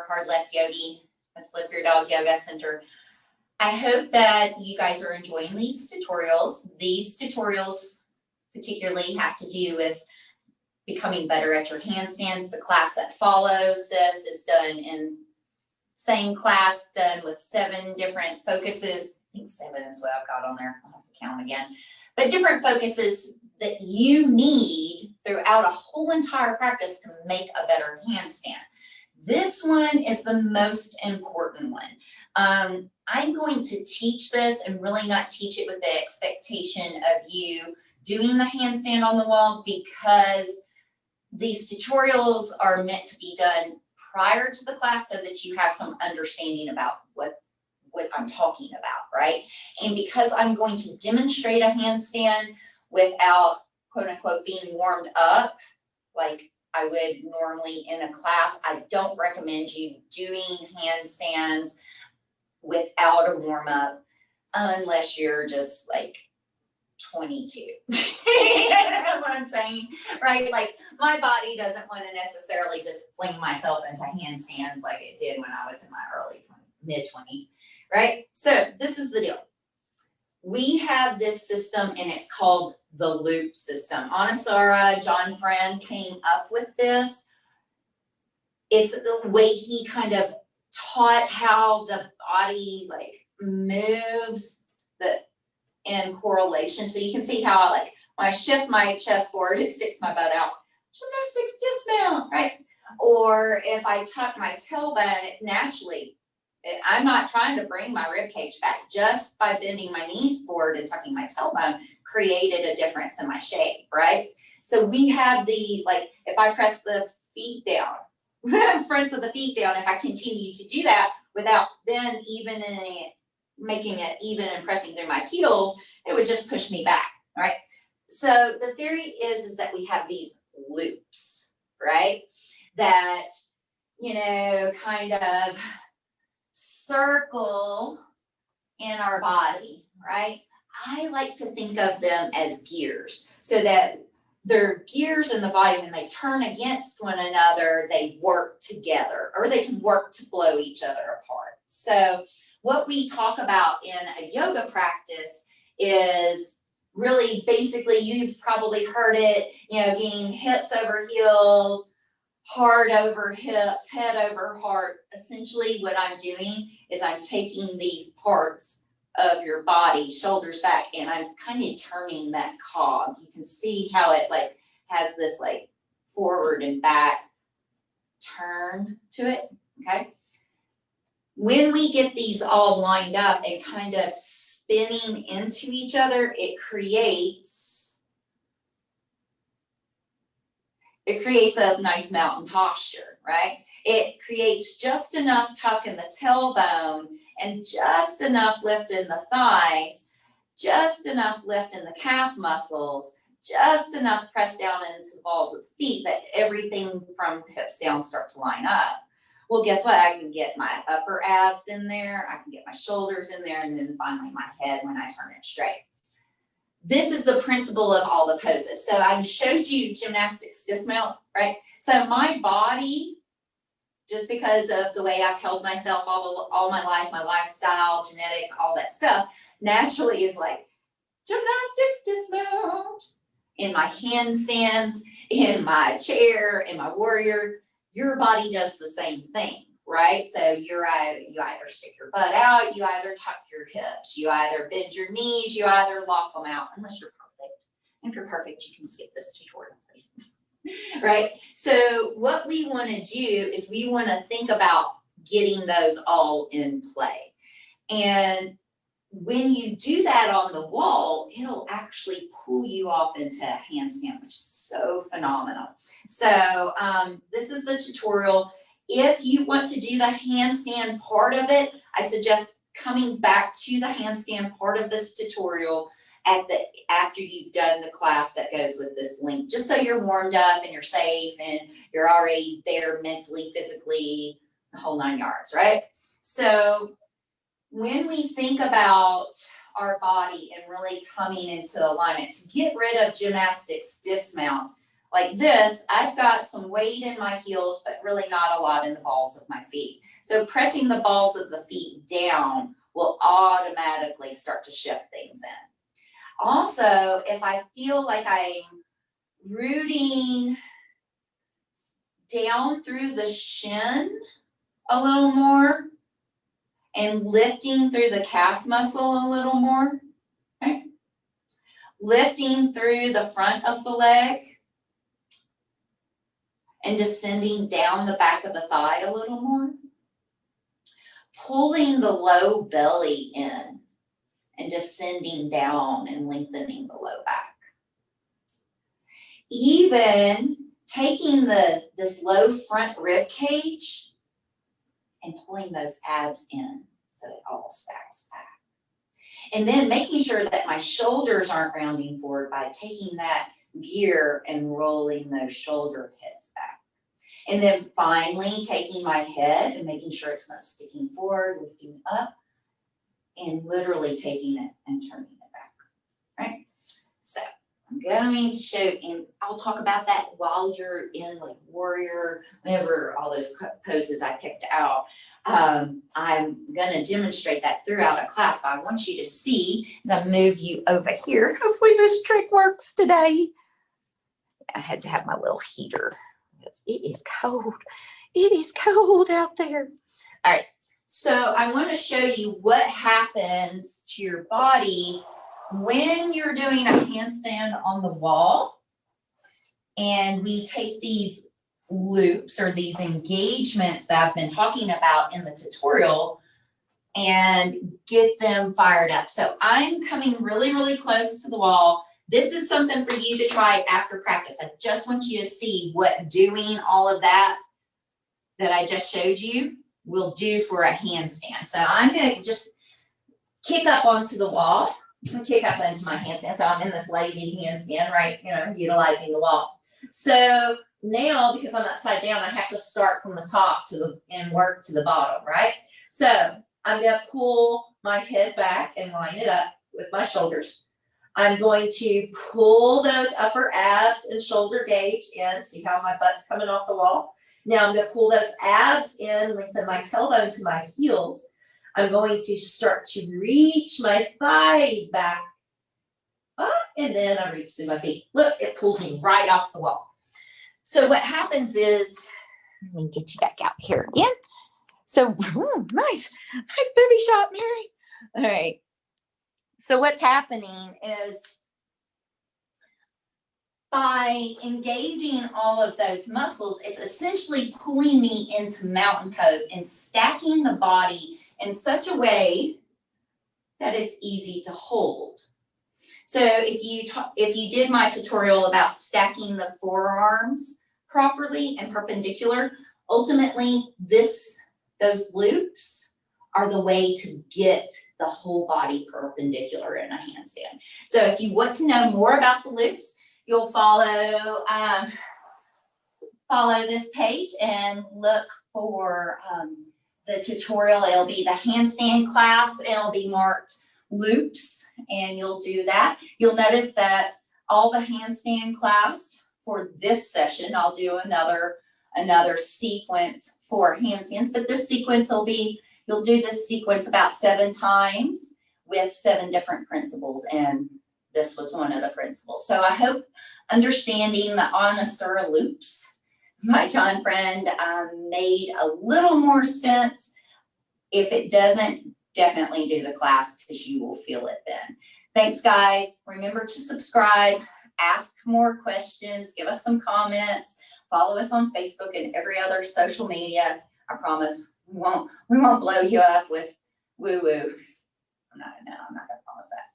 Hard Left Yogi with Flip Your Dog Yoga Center. I hope that you guys are enjoying these tutorials. These tutorials particularly have to do with becoming better at your handstands. The class that follows this is done in same class, done with 7 different focuses. I think 7 is what I've got on there. I'll have to count again. But different focuses that you need throughout a whole entire practice to make a better handstand. This one is the most important one. I'm going to teach this and really not teach it with the expectation of you doing the handstand on the wall, because these tutorials are meant to be done prior to the class so that you have some understanding about what I'm talking about, right? And because I'm going to demonstrate a handstand without, quote unquote, being warmed up like I would normally in a class, I don't recommend you doing handstands without a warm up unless you're just like 22. You know what I'm saying? Right? Like my body doesn't want to necessarily just fling myself into handstands like it did when I was in my mid-20s. Right? So this is the deal. We have this system and it's called the loop system. Anasara, John Friend came up with this. It's the way he kind of taught how the body like moves in correlation. So you can see how like when I shift my chest forward, it sticks my butt out. Gymnastics dismount, right? Or if I tuck my tailbone, it's naturally, I'm not trying to bring my rib cage back. Just by bending my knees forward and tucking my tailbone created a difference in my shape, right? So we have the, like, if I press the feet down, fronts of the feet down, if I continue to do that without then making it even and pressing through my heels, it would just push me back, right? So the theory is that we have these loops, right? That, you know, kind of circle in our body, right? I like to think of them as gears, so that they're gears in the body. When they turn against one another, they work together, or they can work to blow each other apart. So what we talk about in a yoga practice is really basically, you've probably heard it, you know, being hips over heels, heart over hips, head over heart. Essentially what I'm doing is I'm taking these parts of your body, shoulders back, and I'm kind of turning that cog. You can see how it like has this like forward and back turn to it, okay? When we get these all lined up and kind of spinning into each other, it creates a nice mountain posture, right? It creates just enough tuck in the tailbone and just enough lift in the thighs, just enough lift in the calf muscles, just enough press down into the balls of the feet that everything from the hips down start to line up. Well, guess what? I can get my upper abs in there, I can get my shoulders in there, and then finally my head when I turn it straight. This is the principle of all the poses. So I showed you gymnastics dismount, right? So my body, just because of the way I've held myself all my life, my lifestyle, genetics, all that stuff, naturally is like gymnastics dismount. In my handstands, in my chair, in my warrior, your body does the same thing, right? So you either stick your butt out, you either tuck your hips, you either bend your knees, you either lock them out, unless you're perfect. And if you're perfect, you can skip this tutorial, please. Right? So what we want to do is we want to think about getting those all in play. And when you do that on the wall, it'll actually pull you off into a handstand, which is so phenomenal. So this is the tutorial. If you want to do the handstand part of it, I suggest coming back to the handstand part of this tutorial after you've done the class that goes with this link, just so you're warmed up and you're safe and you're already there mentally, physically, the whole 9 yards, right? So when we think about our body and really coming into alignment to get rid of gymnastics dismount, like this, I've got some weight in my heels, but really not a lot in the balls of my feet. So pressing the balls of the feet down will automatically start to shift things in. Also, if I feel like I'm rooting down through the shin a little more and lifting through the calf muscle a little more, right? Lifting through the front of the leg and descending down the back of the thigh a little more. Pulling the low belly in and descending down and lengthening the low back. Even taking this low front rib cage and pulling those abs in so it all stacks back. And then making sure that my shoulders aren't rounding forward by taking that gear and rolling those shoulder heads back. And then finally taking my head and making sure it's not sticking forward, lifting up, and literally taking it and turning it back, right? So I'm going to show, and I'll talk about that while you're in like warrior, whatever, all those poses I picked out. I'm going to demonstrate that throughout a class, but I want you to see as I move you over here. Hopefully this trick works today. I had to have my little heater. It is cold. It is cold out there. All right. So I want to show you what happens to your body when you're doing a handstand on the wall. And we take these loops or these engagements that I've been talking about in the tutorial and get them fired up. So I'm coming really, really close to the wall. This is something for you to try after practice. I just want you to see what doing all of that I just showed you will do for a handstand. So I'm going to just kick up onto the wall. I'm going to kick up into my handstand. So I'm in this lazy handstand, right? You know, utilizing the wall. So now, because I'm upside down, I have to start from the top and work to the bottom, right? So I'm going to pull my head back and line it up with my shoulders. I'm going to pull those upper abs and shoulder gauge in. See how my butt's coming off the wall? Now I'm going to pull those abs in, lengthen my tailbone to my heels. I'm going to start to reach my thighs back up, and then I reach through my feet. Look, it pulled me right off the wall. So what happens is, let me get you back out here again. So, nice booby shot, Mary. All right. So what's happening is by engaging all of those muscles, it's essentially pulling me into mountain pose and stacking the body in such a way that it's easy to hold. So if you did my tutorial about stacking the forearms properly and perpendicular, ultimately those loops are the way to get the whole body perpendicular in a handstand. So if you want to know more about the loops, you'll follow this page and look for the tutorial. It'll be the handstand class, and it'll be marked loops, and you'll do that. You'll notice that all the handstand class for this session, I'll do another sequence for handstands, but this sequence will be, you'll do this sequence about 7 times with 7 different principles, and this was one of the principles. So I hope understanding the Anasura loops, my John friend, made a little more sense. If it doesn't, definitely do the class because you will feel it then. Thanks, guys. Remember to subscribe, ask more questions, give us some comments, follow us on Facebook and every other social media. I promise we won't blow you up with woo-woo. I'm not gonna promise that.